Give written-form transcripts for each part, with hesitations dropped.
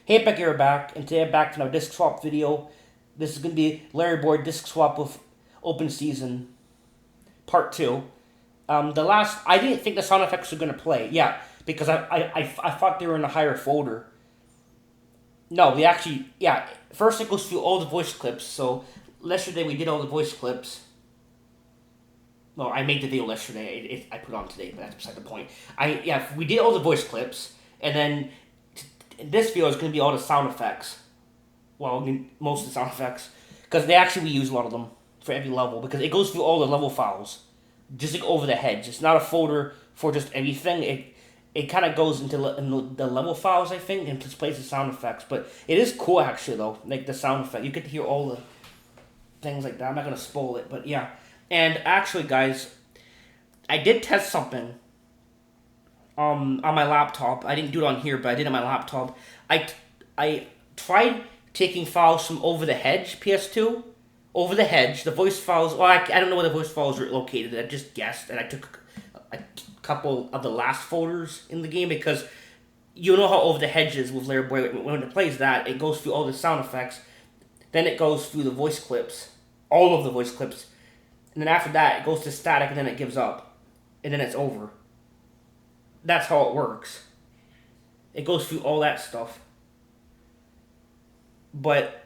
Hey Becky, we're back, and today I'm back to another disc swap video. This is going to be Larry Boyd disc swap with Open Season Part 2. I didn't think the sound effects were going to play. Yeah, because I thought they were in a higher folder. No, they actually, yeah, first it goes through all the voice clips. So, yesterday we did all the voice clips. Well, I made the video yesterday. I put it on today, but that's beside the point. We did all the voice clips, and then this video is going to be all the sound effects. Well, I mean, most of the sound effects, because we use a lot of them for every level, because it goes through all the level files, just like over the hedge. It's not a folder for just everything. It kind of goes into the level files, I think, and just plays the sound effects. But it is cool actually though, like the sound effect. You get to hear all the things like that. I'm not gonna spoil it, but yeah. And actually, guys, I did test something on my laptop. I didn't do it on here, but I did on my laptop. I tried taking files from Over the Hedge PS2. Over the Hedge, the voice files. Well, I don't know where the voice files are located. I just guessed, and I took a couple of the last folders in the game because you know how Over the Hedge is with Larry Boy. When it plays that, it goes through all the sound effects. Then it goes through the voice clips, all of the voice clips, and then after that, it goes to static, and then it gives up, and then it's over. That's how it works. It goes through all that stuff. But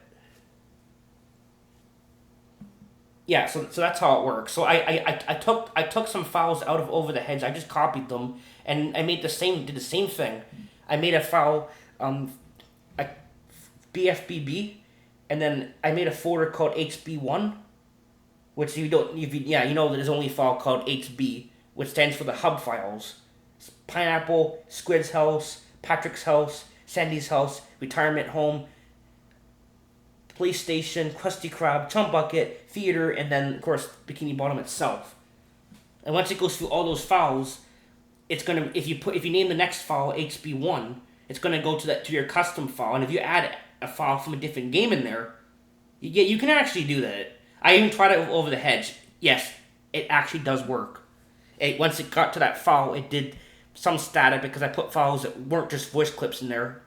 yeah, so that's how it works. So I took some files out of Over the Hedge. I just copied them and I did the same thing. I made a file, a BFBB, and then I made a folder called HB1, which you don't if you, yeah you know there's only a file called HB, which stands for the hub files. Pineapple, Squid's house, Patrick's house, Sandy's house, retirement home, police station, Krusty Krab, Chump Bucket, theater, and then of course Bikini Bottom itself. And once it goes through all those files, it's gonna if you name the next file HB1, it's gonna go to your custom file, and if you add a file from a different game in there, you can actually do that. I even tried it Over the Hedge. Yes, it actually does work. Once it got to that file, it did some static because I put files that weren't just voice clips in there.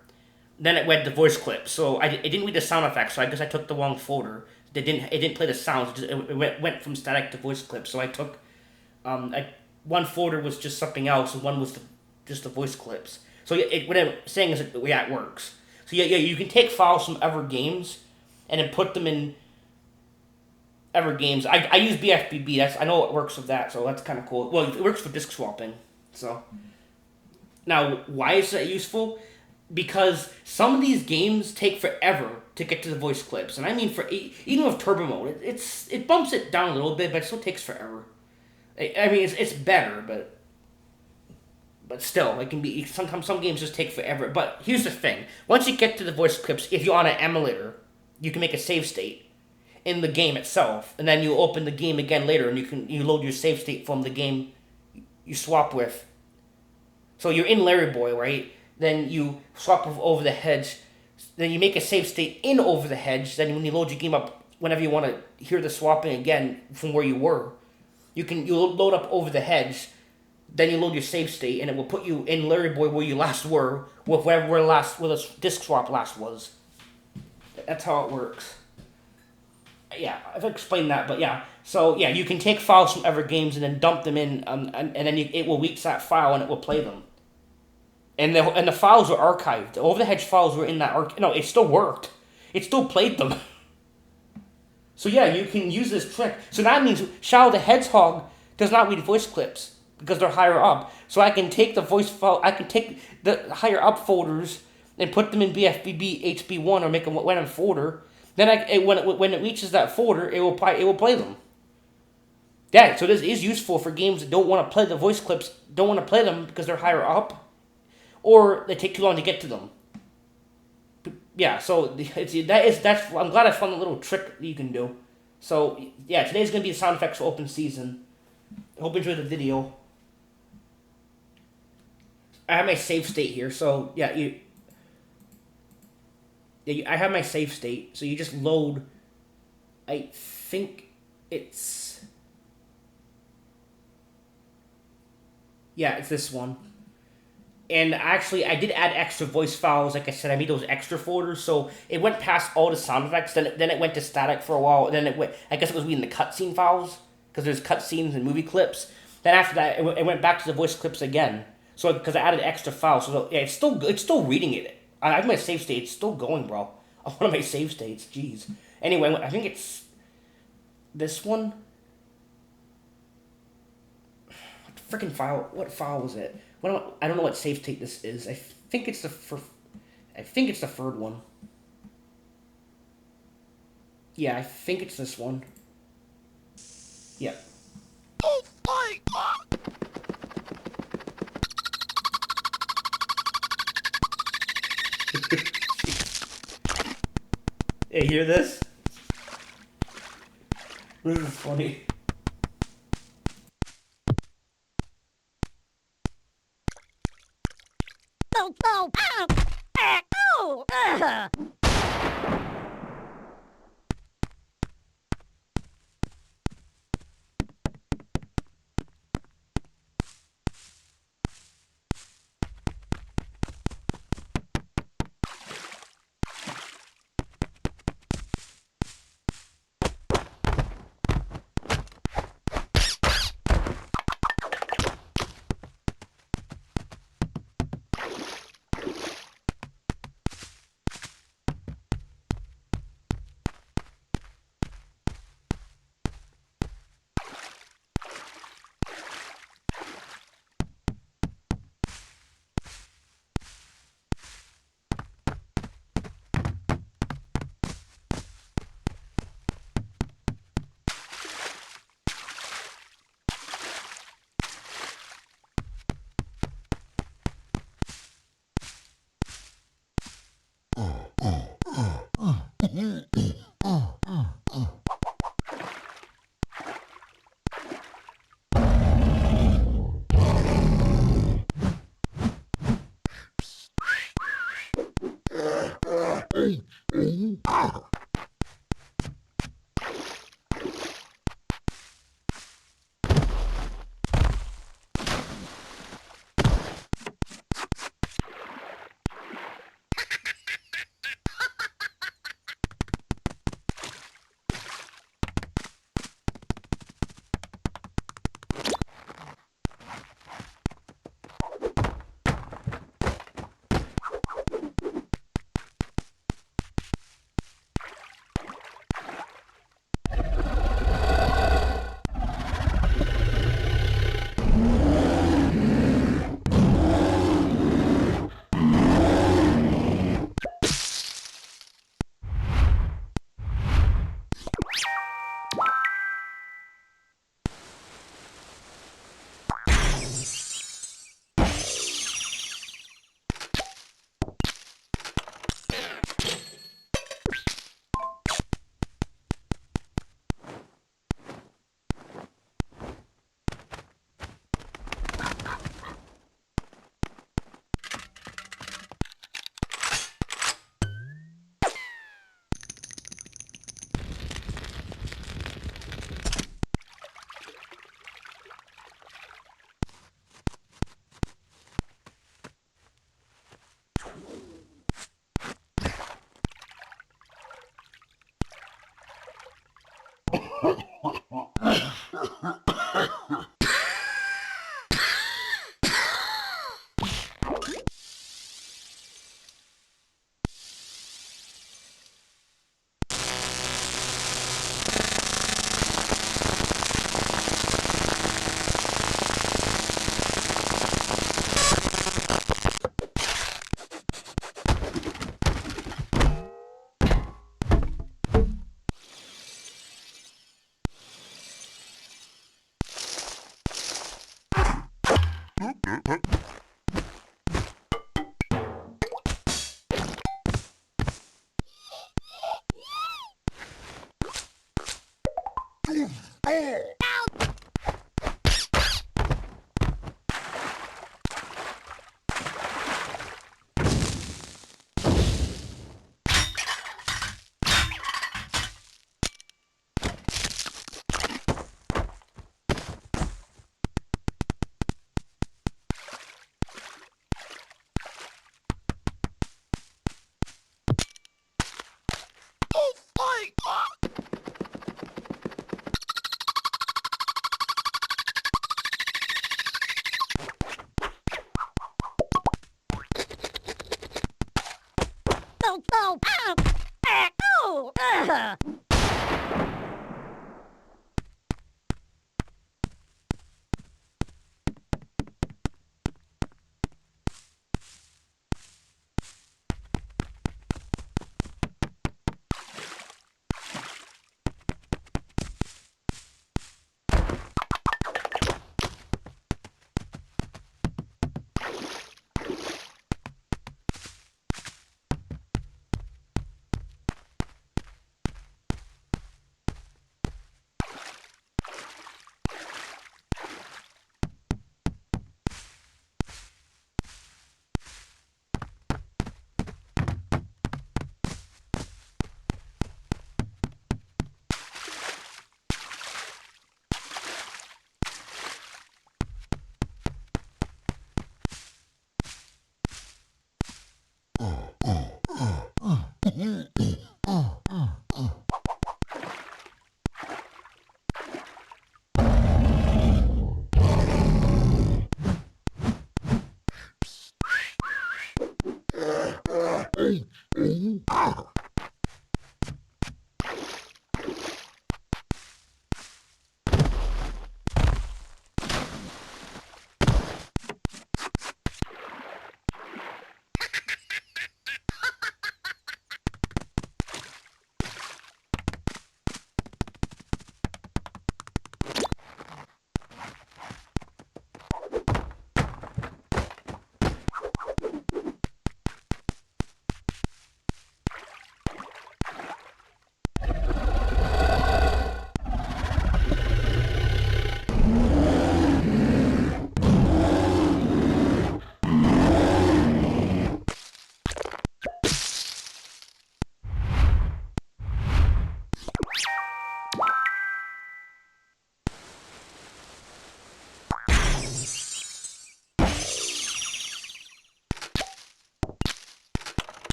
Then it read the voice clips, so it didn't read the sound effects. So I guess I took the wrong folder. It didn't play the sounds. It went from static to voice clips. So I took one folder was just something else, and one was just the voice clips. So what I'm saying is that yeah, it works. So yeah, you can take files from Ever Games, and then put them in Ever Games. I use BFBB. I know it works with that, so that's kind of cool. Well, it works for disk swapping. So now, why is that useful? Because some of these games take forever to get to the voice clips, and I mean even with turbo mode, it bumps it down a little bit, but it still takes forever. I mean, it's better, but still, it can be sometimes some games just take forever. But here's the thing: once you get to the voice clips, if you're on an emulator, you can make a save state in the game itself, and then you open the game again later, and you load your save state from the game you swap with. So you're in Larry Boy, right? Then you swap Over the Hedge. Then you make a save state in Over the Hedge. Then when you load your game up, whenever you want to hear the swapping again from where you were, you load up Over the Hedge. Then you load your save state, and it will put you in Larry Boy where you last were, with where the disc swap last was. That's how it works. Yeah, I've explained that, but yeah. So yeah, you can take files from Ever Games and then dump them in, and then it will reach that file and it will play them. And the files were archived. The Over the Hedge files were in that No, it still worked. It still played them. So yeah, you can use this trick. So that means Shadow the Hedgehog does not read voice clips because they're higher up. So I can take the voice file. I can take the higher up folders and put them in BFBB HB1 or make a random folder. Then when it reaches that folder, it will play them. Yeah, so this is useful for games that don't want to play the voice clips, don't want to play them because they're higher up, or they take too long to get to them. Yeah, so that's I'm glad I found a little trick that you can do. So yeah, today's gonna be the sound effects for Open Season. I hope you enjoyed the video. I have my save state here, so yeah, I have my save state. So you just load. I think it's it's this one. And actually, I did add extra voice files. Like I said, I made those extra folders, so it went past all the sound effects. Then it went to static for a while. Then it went. I guess it was reading the cutscene files because there's cutscenes and movie clips. Then after that, it went back to the voice clips again. So because I added extra files, so yeah, it's still reading it. I have my save state. It's still going, bro. One of my save states. Jeez. Anyway, I think it's this one. Freaking file. What file was it? I don't know what save state this is. I think it's the third one. Yeah, I think it's this one. Yeah. Oh my god! Hey, hear this? This is funny. No, no,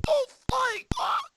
Oh my God!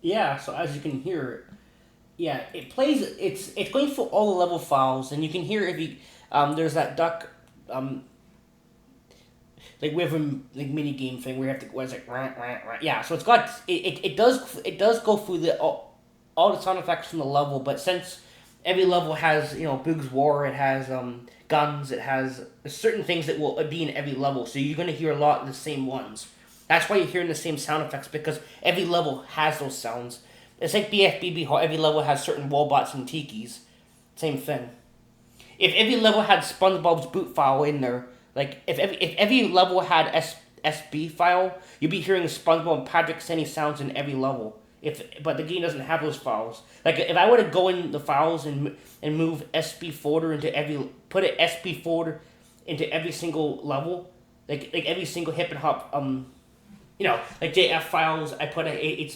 Yeah, so as you can hear, yeah, it plays. It's going through all the level files, and you can hear if you there's that duck um like we have a like mini game thing where you have to what is it rah, rah, rah. Yeah, so it's got it does go through the all the sound effects from the level, but since every level has Boog's War, it has guns, it has certain things that will be in every level, so you're gonna hear a lot of the same ones. That's why you're hearing the same sound effects because every level has those sounds. It's like BFBB, how every level has certain Wobots and Tikis. Same thing. If every level had SpongeBob's boot file in there, like if every level had SB file, you'd be hearing SpongeBob and Patrick Kenny sounds in every level. But the game doesn't have those files. Like if I were to go in the files and move SB folder into every put an SB folder into every single level, like every single hip and hop like JF files, I put a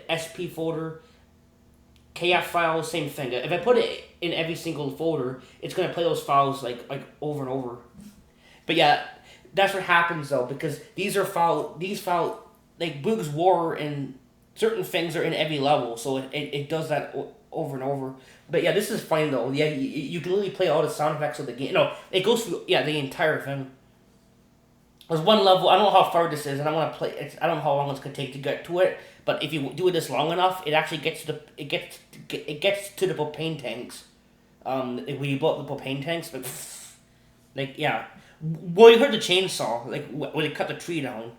SP folder. KF files, same thing. If I put it in every single folder, it's gonna play those files like over and over. But yeah, that's what happens though because these file like Boog's War and certain things are in every level, so it does that over and over. But yeah, this is fine though. Yeah, you can literally play all the sound effects of the game. No, it goes through the entire thing. There's one level. I don't know how far this is, and I want to play. I don't know how long it's gonna take to get to it. But if you do it this long enough, it actually gets to the propane tanks. When you blow up the propane tanks, like yeah. Well, you heard the chainsaw, like when they cut the tree down,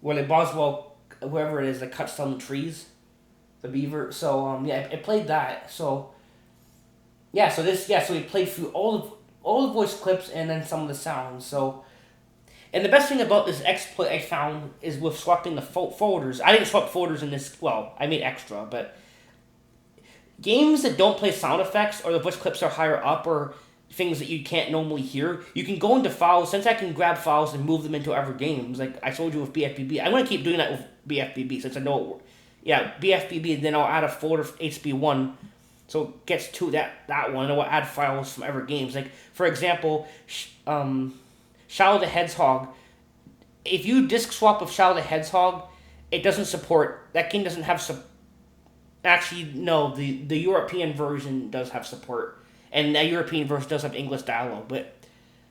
where the Boswell, whoever it is, that cuts down the trees, the beaver. So yeah, it played that. So yeah, so we played through all the voice clips and then some of the sounds. So and the best thing about this exploit I found is with swapping the folders. I didn't swap folders in this. Well, I made extra, but games that don't play sound effects or the voice clips are higher up or things that you can't normally hear, you can go into files. Since I can grab files and move them into other games, like I told you with BFBB, I'm gonna keep doing that with BFBB since I know. Yeah, BFBB. Then I'll add a folder for HB1, so it gets to that one, and I'll add files from other games. Like for example, Shadow the Hedgehog. If you disc swap with Shadow the Hedgehog, it doesn't support that game. Doesn't have actually no. The European version does have support, and the European version does have English dialogue. But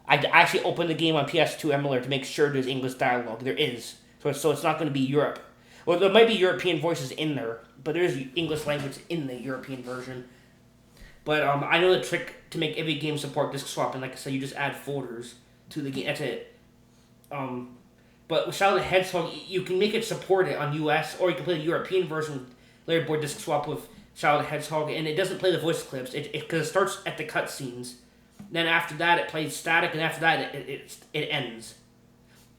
I actually opened the game on PS2 emulator to make sure there's English dialogue. There is, so it's not going to be Europe. Well, there might be European voices in there, but there's English language in the European version. But I know the trick to make every game support disc swap, and like I said, you just add folders to the game. That's it. Um, but with Shadow the Hedgehog, you can make it support it on US, or you can play the European version with Larry Board Disc Swap with Shadow the Hedgehog, and it doesn't play the voice clips. Because it starts at the cutscenes. Then after that, it plays static, and after that, it ends.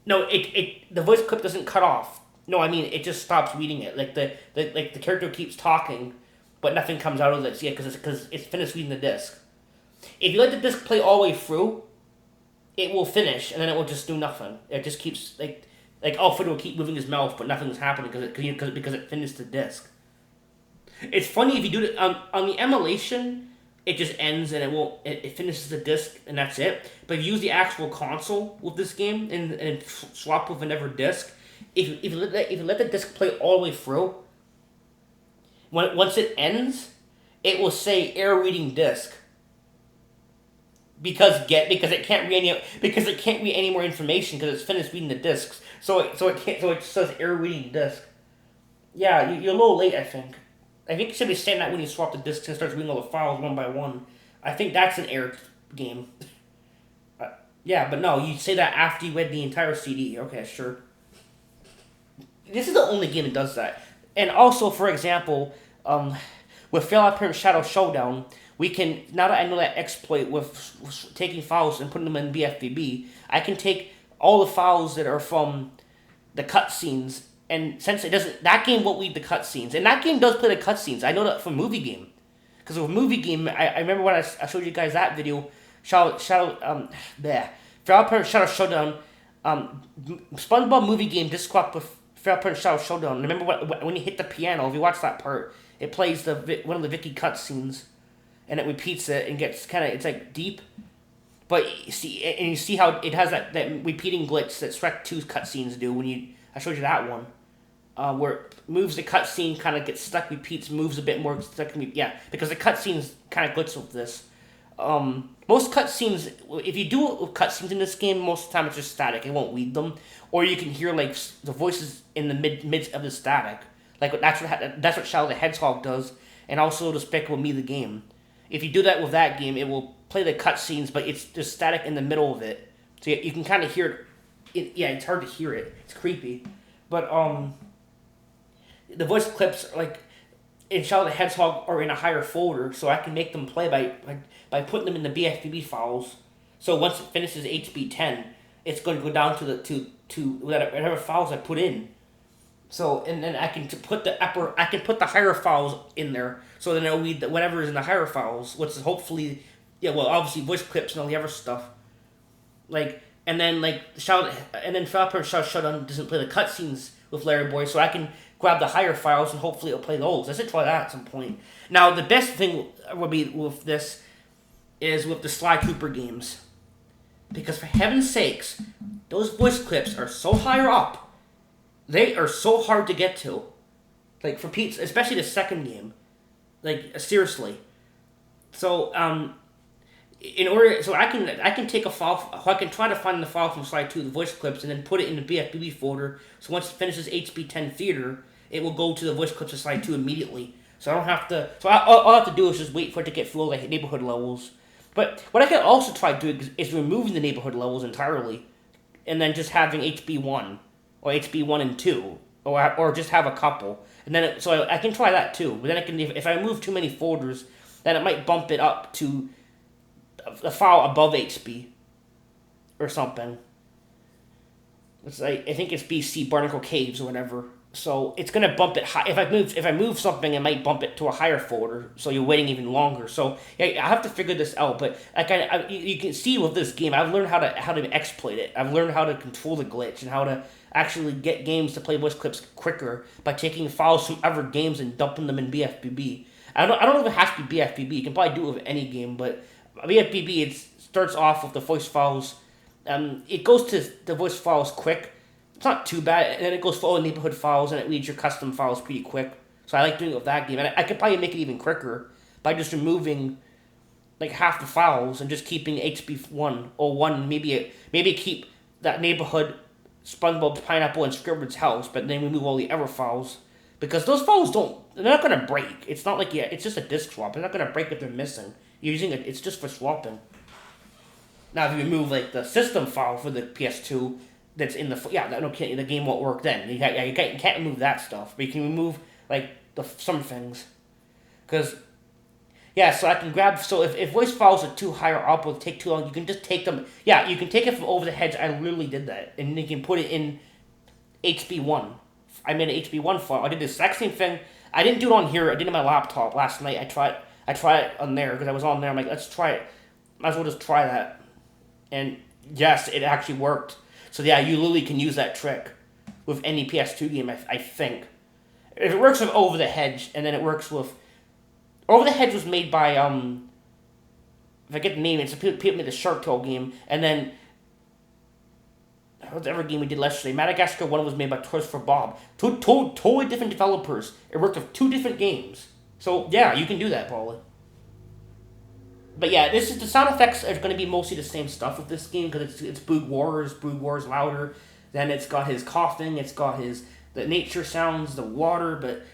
No, the voice clip doesn't cut off. No, I mean it just stops reading it. Like the character keeps talking, but nothing comes out of it. Yeah, because it's finished reading the disc. If you let the disc play all the way through, it will finish and then it will just do nothing. It just keeps like Alfred will keep moving his mouth, but nothing's happening because it finished the disc. It's funny if you do it on the emulation, it just ends and it finishes the disc and that's it. But if you use the actual console with this game and swap with another disc, if you let the disc play all the way through, once it ends, it will say error reading disc. Because it can't read any more information because it's finished reading the discs. So it says error reading disc. Yeah, you're a little late. I think it should be saying that when you swap the discs and starts reading all the files one by one. I think that's an error game. Yeah, but no, you say that after you read the entire CD. Okay, sure. This is the only game that does that. And also, for example, with Fallout Parent Shadow Showdown, we can, now that I know that exploit with taking files and putting them in BFBB, I can take all the files that are from the cutscenes, and since it doesn't, that game won't read the cutscenes, and that game does play the cutscenes. I know that from Movie Game, because with Movie Game, I remember when I showed you guys that video, Fallout Parent Shadow Showdown, SpongeBob Movie Game disc swap with Fallout Parent Shadow Showdown. Remember when you hit the piano, if you watch that part, it plays one of the Vicky cutscenes, and it repeats it and gets it's like deep. But you see how it has that repeating glitch that Shrek 2's cutscenes do I showed you that one. where it moves the cutscene, kind of gets stuck, repeats, moves a bit more, stuck, yeah, because the cutscenes kind of glitch with this. Most cutscenes, if you do it with cutscenes in this game, most of the time it's just static. It won't read them, or you can hear like the voices in the midst of the static. Like that's what Shadow the Hedgehog does, and also Despicable Me the game. If you do that with that game, it will play the cutscenes, but it's just static in the middle of it, so you can kind of hear it. Yeah, it's hard to hear it. It's creepy, but the voice clips like in Shadow the Hedgehog are in a higher folder, so I can make them play by putting them in the BFBB files. So once it finishes HB10, it's going to go down to whatever files I put in. So and then I can put the higher files in there. So then it'll read whatever is in the higher files, which is hopefully obviously voice clips and all the other stuff. Like and then Developer Showdown doesn't play the cutscenes with Larry Boy, so I can grab the higher files and hopefully it'll play those. I should try that at some point. Now the best thing would be with this is with the Sly Cooper games. Because for heaven's sakes, those voice clips are so higher up. They are so hard to get to. Like for Pete's, especially the second game. Like seriously. So I can take a file. I can try to find the file from Sly 2, the voice clips, and then put it in the BFBB folder. So once it finishes HB10 Theater, it will go to the voice clips of Sly 2 immediately. So I don't have to. So all I have to do is just wait for it to get through all the neighborhood levels. But what I can also try doing is removing the neighborhood levels entirely, and then just having HB1 or HB1 and 2, or just have a couple, and then so I can try that too. But then I can, if I remove too many folders, then it might bump it up to the file above HB or something. It's like I think it's BC Barnacle Caves or whatever. So it's gonna bump it high. If I move something, it might bump it to a higher folder. So you're waiting even longer. So yeah, I have to figure this out. But you can see with this game, I've learned how to exploit it. I've learned how to control the glitch and how to actually get games to play voice clips quicker by taking files from other games and dumping them in BFBB. I don't know if it has to be BFBB. You can probably do it with any game, but BFBB it starts off with the voice files. It goes to the voice files quick. It's not too bad, and then it goes for all the neighborhood files, and it reads your custom files pretty quick. So I like doing it with that game, and I could probably make it even quicker by just removing like half the files and just keeping HB1 or 1, maybe keep that neighborhood, SpongeBob, Pineapple, and Squidward's house, but then remove all the other files. Because those files they're not going to break. It's not like, it's just a disk swap. They're not going to break if they're missing. You're using it, it's just for swapping. Now, if you remove like the system file for the PS2, that's in the game won't work then. You can't remove that stuff, but you can remove like some things, because so I can grab. So if voice files are too higher up or take too long, you can just take them. Yeah, you can take it from over the hedge. I literally did that, and you can put it in HB1. I made an HB1 file. I did the exact same thing. I didn't do it on here. I did it on my laptop last night. I tried it on there because I was on there. I'm like, let's try it. Might as well just try that, and yes, it actually worked. So yeah, you literally can use that trick with any PS2 game, I think. If it works with Over the Hedge, and then it works with... Over the Hedge was made by, if I get the name, it's people made the Shark Tale game, and then... What's the other game we did yesterday? Madagascar 1 was made by Toys for Bob. Totally different developers. It worked with 2 different games. So yeah, you can do that, Paula. But yeah, the sound effects are going to be mostly the same stuff with this game, because it's Boog Wars louder. Then it's got his coughing, it's got the nature sounds, the water, but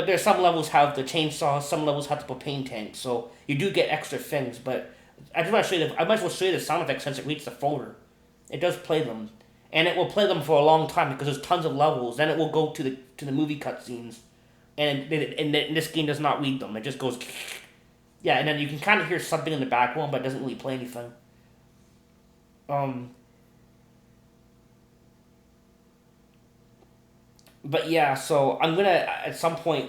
there's some levels have the chainsaw, some levels have the propane tank, so you do get extra things. But I might as well show you the sound effects since it reads the folder. It does play them, and it will play them for a long time because there's tons of levels. Then it will go to the movie cutscenes, and this game does not read them. It just goes. Yeah, and then you can kind of hear something in the background, but it doesn't really play anything. But yeah, so I'm gonna at some point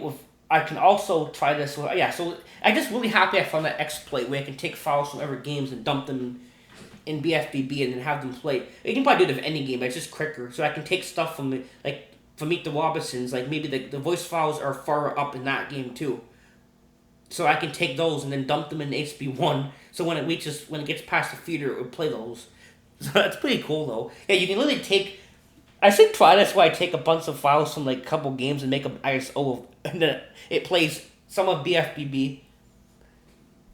I can also try this with So I'm just really happy I found that exploit where I can take files from other games and dump them in BFBB and then have them play. You can probably do it with any game, but it's just quicker. So I can take stuff from Meet the Robinsons, like maybe the voice files are far up in that game too. So I can take those and then dump them in HB1. So when it gets past the feeder, it would play those. So that's pretty cool though. Yeah, you can literally take I should try. That's why I take a bunch of files from like a couple games and make them ISO, and then it plays some of BFBB,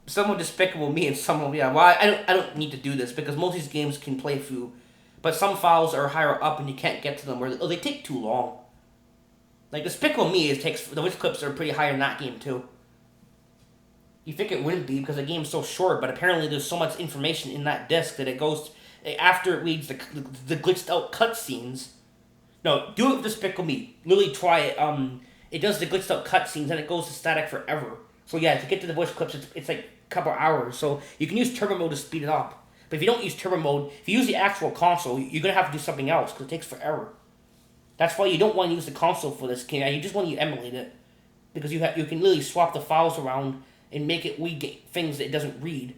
some of Despicable Me, and some of Well, I don't need to do this because most of these games can play through, but some files are higher up and you can't get to them, or they take too long. Like Despicable Me, it takes the voice clips are pretty high in that game too. You think it wouldn't be because the game's so short, but apparently there's so much information in that disc that it goes after it reads the glitched out cutscenes. No, do it with Despicable Me. Literally try it. It does the glitched out cutscenes and it goes to static forever. So yeah, to get to the voice clips, it's like a couple hours. So you can use turbo mode to speed it up. But if you don't use turbo mode, if you use the actual console, you're gonna have to do something else because it takes forever. That's why you don't want to use the console for this game. You just want to emulate it because you can literally swap the files around and make it read things that it doesn't read,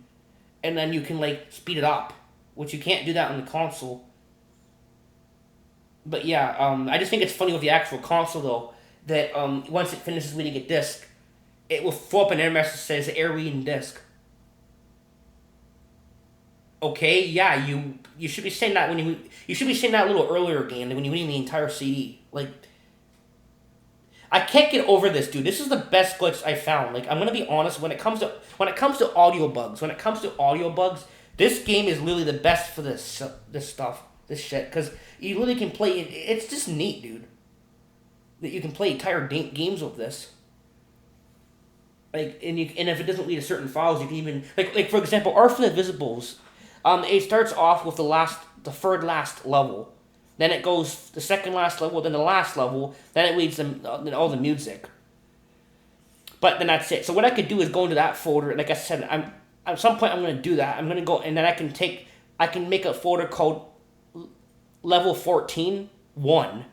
and then you can like speed it up, which you can't do that on the console. But yeah, I just think it's funny with the actual console though that once it finishes reading a disc, it will throw up an error message that says error reading disc. Okay, yeah, you should be saying that when you should be saying that a little earlier game when you're reading the entire CD. Like, I can't get over this, dude. This is the best glitch I found. Like, I'm gonna be honest. When it comes to audio bugs, this game is literally the best for this stuff, this shit. Because you literally can play it. It's just neat, dude. That you can play entire games with this. Like, and if it doesn't lead to certain files, you can even like for example, Arf and the Invisibles. It starts off with the third last level. Then it goes the second last level, then the last level, then it leads them all the music. But then that's it. So what I could do is go into that folder. Like I said, at some point I'm gonna do that. I'm gonna go and then I can make a folder called level 14 1.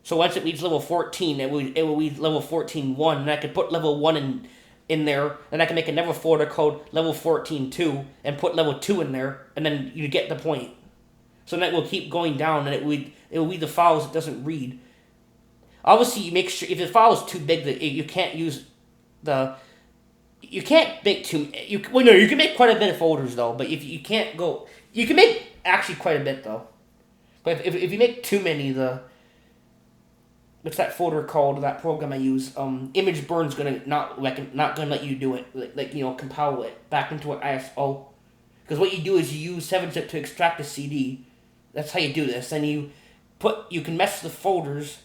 So once it reads level 14, it will read level 14 1, and I could put level 1 in there, and I can make another folder called level 14 2 and put level 2 in there, and then you get the point. So that will keep going down, and it will read the files it doesn't read. Obviously, you make sure if the file is too big that you can't use the. You can't make too. You can make quite a bit of folders though, but if you can't go, you can make actually quite a bit though. But if you make too many, what's that folder called? That program I use, Image Burn's gonna not gonna let you do it. Compile it back into an ISO. Because what you do is you use 7-zip to extract the CD. That's how you do this. And you can mess with the folders,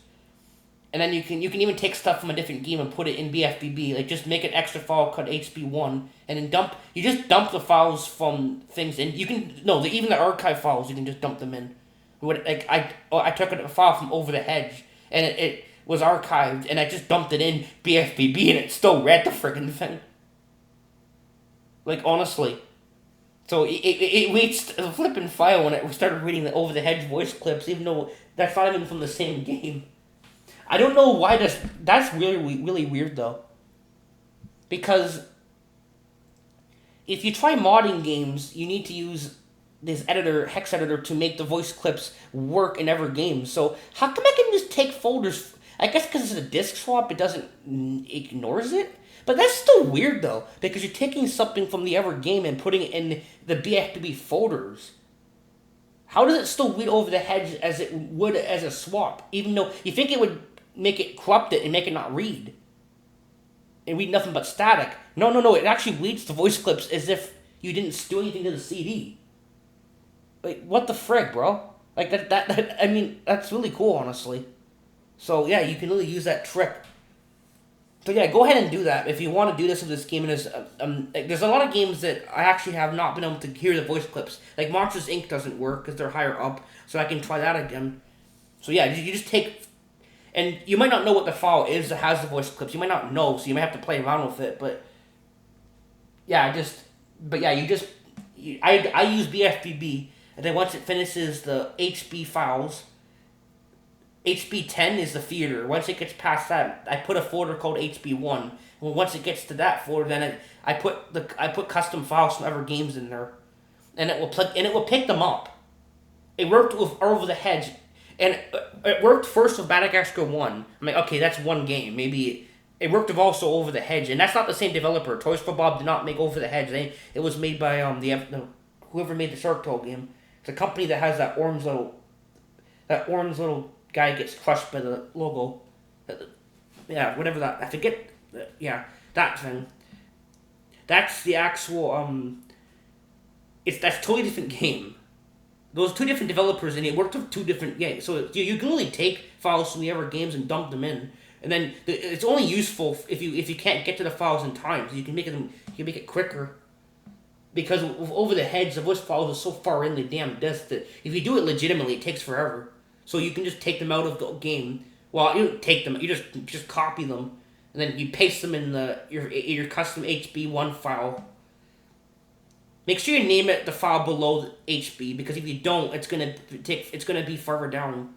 and then you can even take stuff from a different game and put it in BFBB. Like just make an extra file called HB1, and then just dump the files from things in. Even the archive files you can just dump them in. I took a file from Over the Hedge, and it was archived, and I just dumped it in BFBB, and it still read the friggin' thing. Like, honestly. So it reached a flippin' file when it started reading the Over the Hedge voice clips, even though that's not even from the same game. I don't know why that's really, really weird, though. Because if you try modding games, you need to use this hex editor, to make the voice clips work in every game. So how come I can just take folders? I guess because it's a disk swap, it ignores it. But that's still weird though, because you're taking something from the ever game and putting it in the BFBB folders. How does it still read Over the Hedge as it would as a swap, even though you think it would make it corrupt it and make it not read? It read nothing but static. No. It actually reads the voice clips as if you didn't do anything to the CD. Like, what the frig, bro? Like, that I mean, that's really cool, honestly. So, yeah, you can really use that trick. So, yeah, go ahead and do that if you want to do this with this game. And there's a lot of games that I actually have not been able to hear the voice clips. Like, Monsters, Inc. doesn't work because they're higher up, so I can try that again. So, yeah, you just take... And you might not know what the file is that has the voice clips. You might not know, so you might have to play around with it. But, yeah, I use BFBB. And then once it finishes the HB files, HB10 is the theater. Once it gets past that, I put a folder called HB1. And once it gets to that folder, then I put custom files from other games in there, and it will pick them up. It worked with Over the Hedge, and it worked first with Madagascar 1. I'm like, okay, that's one game. Maybe it worked with also Over the Hedge, and that's not the same developer. Toys for Bob did not make Over the Hedge. It was made by whoever made the Shark Tale game. It's a company that has that orange little guy gets crushed by the logo. Yeah, whatever that. I forget. Yeah, that thing. That's the actual. That's a totally different game. Those two different developers, and it worked with two different games. So you can only take files from the other games and dump them in, and then it's only useful if you can't get to the files in time. So you can make it quicker. Because over the heads of those files are so far in the damn disk that if you do it legitimately, it takes forever. So you can just take them out of the game. Well, you don't take them. You just copy them, and then you paste them in your custom HB1 file. Make sure you name it the file below the HB, because if you don't, it's gonna be further down.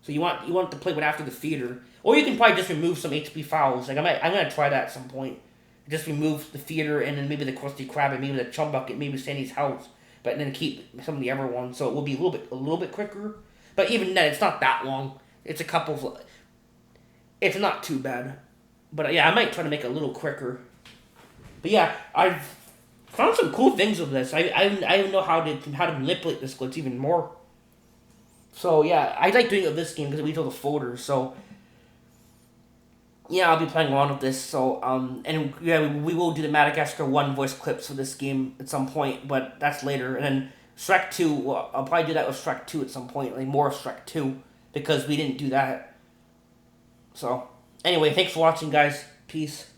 So you want to play with after the theater, or you can probably just remove some HB files. Like I'm gonna try that at some point. Just remove the theater and then maybe the Krusty Krab and maybe the Chum Bucket, maybe Sandy's house, but then keep some of the other ones. So it will be a little bit quicker. But even then, it's not that long. It's a couple of. It's not too bad, but yeah, I might try to make it a little quicker. But yeah, I've found some cool things with this. I don't know how to manipulate this glitch even more. So yeah, I like doing it with this game because it leaves all the folders. So yeah, I'll be playing along with this. So and yeah, we will do the Madagascar 1 voice clips for this game at some point, but that's later. And then Shrek 2, well, I'll probably do that with Shrek 2 at some point, like more of Shrek 2, because we didn't do that. So anyway, thanks for watching, guys. Peace.